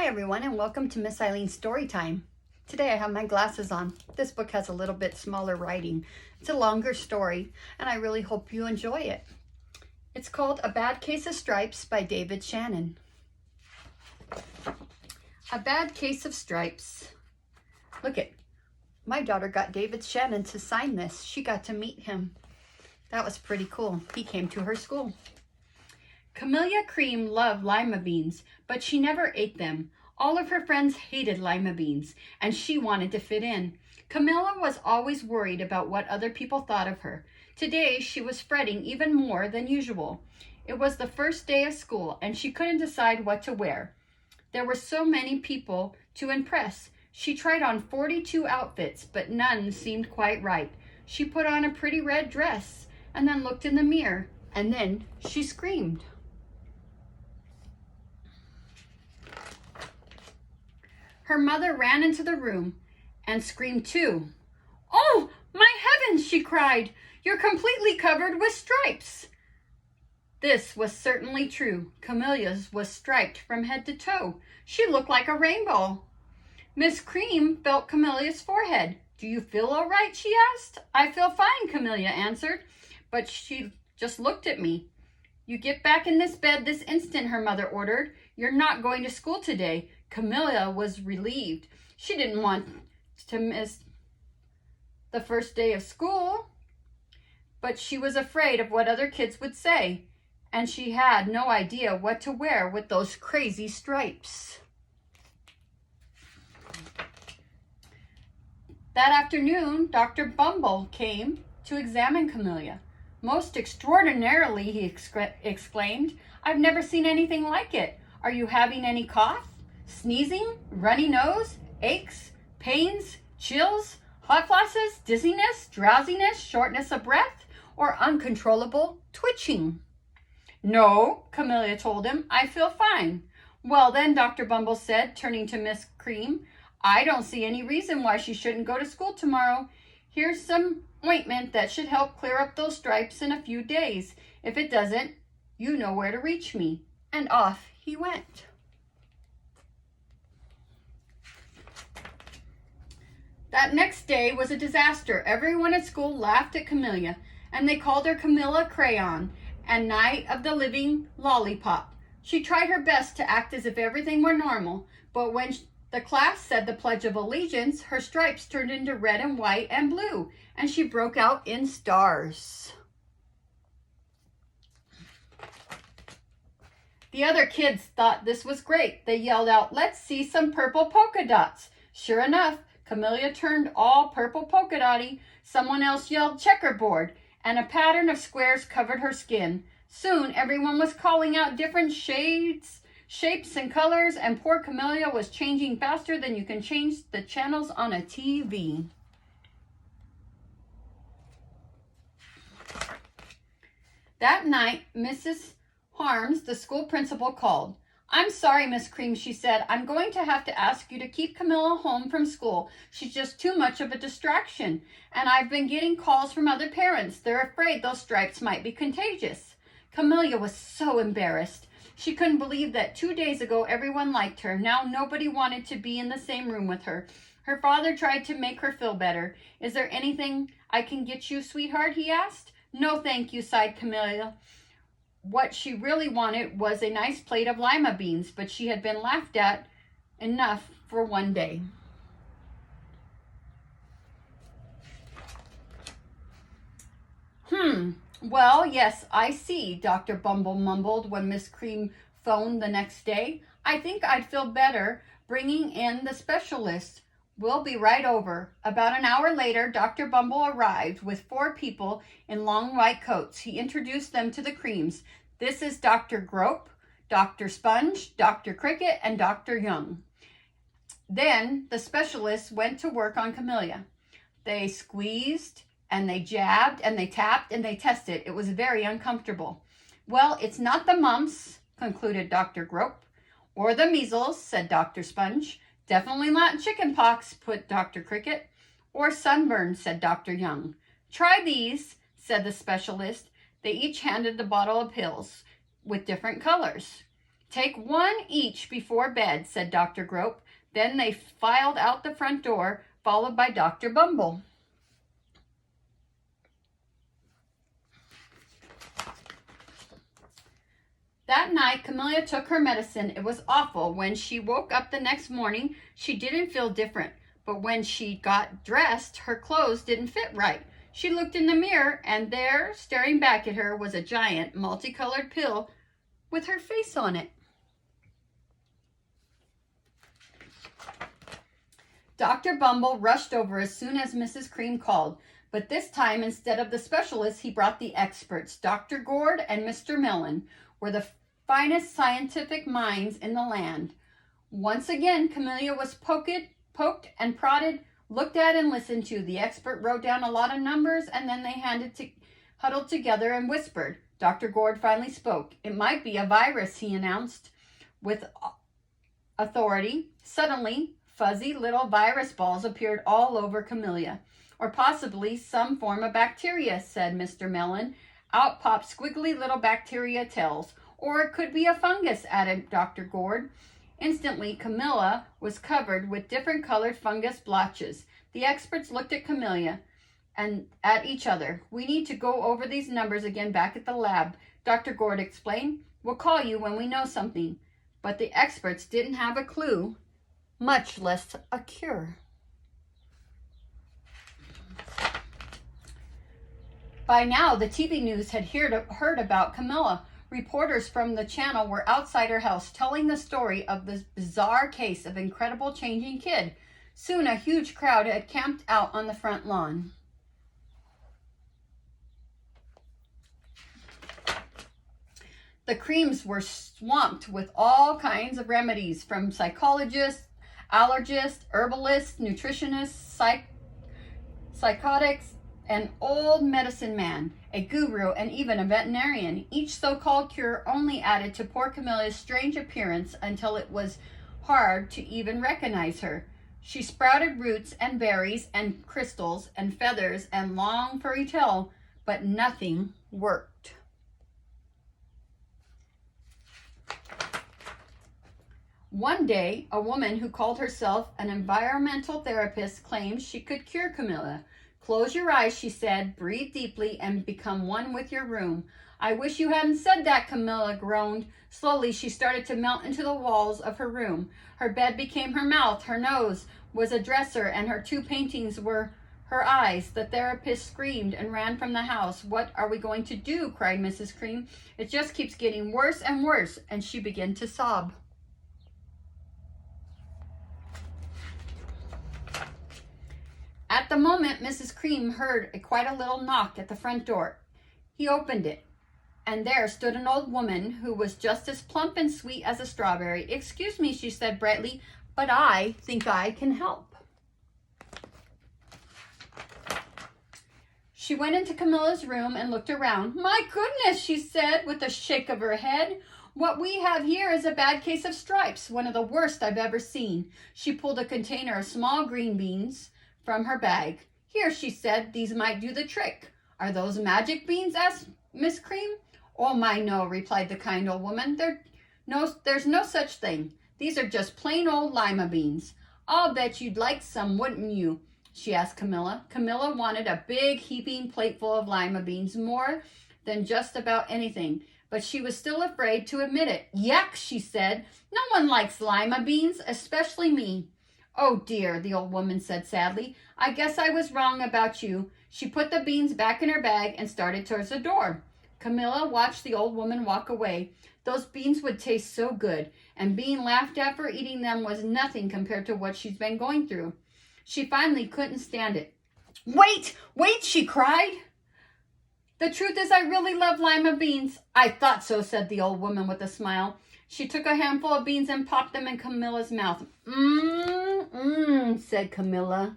Hi everyone, and welcome to Miss Eileen's Story Time. Today I have my glasses on. This book has a little bit smaller writing. It's a longer story, and I really hope you enjoy it. It's called A Bad Case of Stripes by David Shannon. A Bad Case of Stripes. Look it, my daughter got David Shannon to sign this. She got to meet him. That was pretty cool. He came to her school. Camellia Cream loved lima beans, but she never ate them. All of her friends hated lima beans, and she wanted to fit in. Camilla was always worried about what other people thought of her. Today, she was fretting even more than usual. It was the first day of school, and she couldn't decide what to wear. There were so many people to impress. She tried on 42 outfits, but none seemed quite right. She put on a pretty red dress, and then looked in the mirror, and then she screamed. Her mother ran into the room and screamed too. "Oh, my heavens," she cried. "You're completely covered with stripes." This was certainly true. Camilla's was striped from head to toe. She looked like a rainbow. Miss Cream felt Camilla's forehead. "Do you feel all right?" she asked. "I feel fine," Camilla answered, but she just looked at me. "You get back in this bed this instant," her mother ordered. "You're not going to school today." Camilla was relieved. She didn't want to miss the first day of school, but she was afraid of what other kids would say, and she had no idea what to wear with those crazy stripes. That afternoon, Dr. Bumble came to examine Camilla. "Most extraordinarily," he exclaimed. "I've never seen anything like it. Are you having any cough? Sneezing, runny nose, aches, pains, chills, hot flashes, dizziness, drowsiness, shortness of breath, or uncontrollable twitching?" "No," Camilla told him. "I feel fine." "Well then," Dr. Bumble said, turning to Miss Cream, "I don't see any reason why she shouldn't go to school tomorrow. Here's some ointment that should help clear up those stripes in a few days. If it doesn't, you know where to reach me." And off he went. That next day was a disaster. Everyone at school laughed at Camilla, and they called her Camilla Crayon and Night of the Living Lollipop. She tried her best to act as if everything were normal, but when the class said the Pledge of Allegiance, her stripes turned into red and white and blue, and she broke out in stars. The other kids thought this was great. They yelled out, "Let's see some purple polka dots." Sure enough, Camilla turned all purple polka dotty. Someone else yelled checkerboard, and a pattern of squares covered her skin. Soon everyone was calling out different shades, shapes, and colors, and poor Camilla was changing faster than you can change the channels on a TV. That night, Mrs. Harms, the school principal, called. "I'm sorry, Miss Cream," she said. "I'm going to have to ask you to keep Camilla home from school. She's just too much of a distraction. And I've been getting calls from other parents. They're afraid those stripes might be contagious." Camilla was so embarrassed. She couldn't believe that 2 days ago everyone liked her. Now nobody wanted to be in the same room with her. Her father tried to make her feel better. "Is there anything I can get you, sweetheart?" he asked. "No, thank you," sighed Camilla. What she really wanted was a nice plate of lima beans, but she had been laughed at enough for one day. Well, yes, I see," Dr. Bumble mumbled when Miss Cream phoned the next day. "I think I'd feel better bringing in the specialist. We'll be right over." About an hour later, Dr. Bumble arrived with 4 people in long white coats. He introduced them to the Creams. "This is Dr. Grope, Dr. Sponge, Dr. Cricket, and Dr. Young." Then the specialist went to work on Camilla. They squeezed, and they jabbed, and they tapped, and they tested. It was very uncomfortable. "Well, it's not the mumps," concluded Dr. Grope. "Or the measles," said Dr. Sponge. "Definitely not chicken pox," put Dr. Cricket. "Or sunburn," said Dr. Young. "Try these," said the specialist. They each handed the bottle of pills with different colors. Take one each before bed, said Dr. Grope. Then they filed out the front door, followed by Dr. Bumble. That night, Camilla took her medicine. It was awful. When she woke up the next morning, she didn't feel different. But when she got dressed, her clothes didn't fit right. She looked in the mirror, and there, staring back at her, was a giant, multicolored pill with her face on it. Dr. Bumble rushed over as soon as Mrs. Cream called, but this time, instead of the specialists, he brought the experts. Dr. Gord and Mr. Mellon were the finest scientific minds in the land. Once again, Camilla was poked and prodded, looked at and listened to. The expert wrote down a lot of numbers, and then they huddled together and whispered. Dr. Gord finally spoke. It might be a virus, he announced with authority. Suddenly, fuzzy little virus balls appeared all over Camilla. Or possibly some form of bacteria, said Mr. Mellon. Out popped squiggly little bacteria tails. Or it could be a fungus, added Dr. Gord. Instantly, Camilla was covered with different colored fungus blotches. The experts looked at Camilla and at each other. We need to go over these numbers again back at the lab, Dr. Gord explained. We'll call you when we know something. But the experts didn't have a clue, much less a cure. By now, the TV news had heard about Camilla. Reporters from the channel were outside her house telling the story of this bizarre case of incredible changing kid. Soon a huge crowd had camped out on the front lawn. The Creams were swamped with all kinds of remedies from psychologists, allergists, herbalists, nutritionists, psychotics, an old medicine man, a guru, and even a veterinarian. Each so-called cure only added to poor Camilla's strange appearance until it was hard to even recognize her. She sprouted roots and berries and crystals and feathers and long furry tail, but nothing worked. One day, a woman who called herself an environmental therapist claimed she could cure Camilla. Close your eyes, she said, breathe deeply, and become one with your room. I wish you hadn't said that, Camilla groaned. Slowly, she started to melt into the walls of her room. Her bed became her mouth, her nose was a dresser, and her two paintings were her eyes. The therapist screamed and ran from the house. What are we going to do? Cried Mrs. Cream. It just keeps getting worse and worse, and she began to sob. At the moment, Mrs. Cream heard quite a little knock at the front door. He opened it, and there stood an old woman who was just as plump and sweet as a strawberry. Excuse me, she said brightly, but I think I can help. She went into Camilla's room and looked around. My goodness, she said with a shake of her head. What we have here is a bad case of stripes, one of the worst I've ever seen. She pulled a container of small green beans from her bag. Here, she said, these might do the trick. Are those magic beans? Asked Miss Cream. Oh my, no, replied the kind old woman. There's no such thing. These are just plain old lima beans. I'll bet you'd like some, wouldn't you? She asked Camilla. Camilla wanted a big heaping plateful of lima beans, more than just about anything, but she was still afraid to admit it. Yuck, she said. No one likes lima beans, especially me. Oh dear, the old woman said sadly. I guess I was wrong about you. She put the beans back in her bag and started towards the door. Camilla watched the old woman walk away. Those beans would taste so good, and being laughed at for eating them was nothing compared to what she's been going through. She finally couldn't stand it. Wait, she cried. The truth is I really love lima beans. I thought so, said the old woman with a smile. She took a handful of beans and popped them in Camilla's mouth. Said Camilla.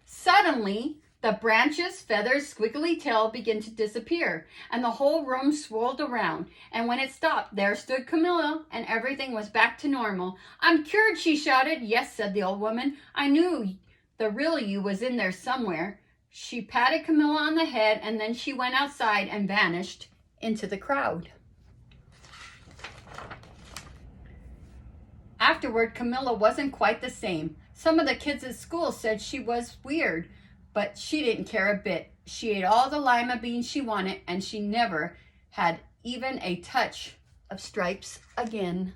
Suddenly, the branches, feathers, squiggly tail began to disappear, and the whole room swirled around. And when it stopped, there stood Camilla, and everything was back to normal. I'm cured, she shouted. Yes, said the old woman. I knew the real you was in there somewhere. She patted Camilla on the head, and then she went outside and vanished into the crowd. Afterward, Camilla wasn't quite the same. Some of the kids at school said she was weird, but she didn't care a bit. She ate all the lima beans she wanted, and she never had even a touch of stripes again.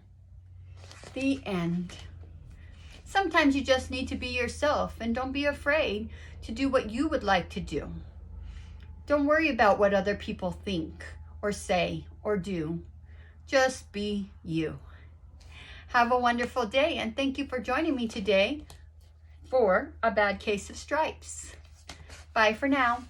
The end. Sometimes you just need to be yourself, and don't be afraid to do what you would like to do. Don't worry about what other people think or say or do. Just be you. Have a wonderful day, and thank you for joining me today for A Bad Case of Stripes. Bye for now.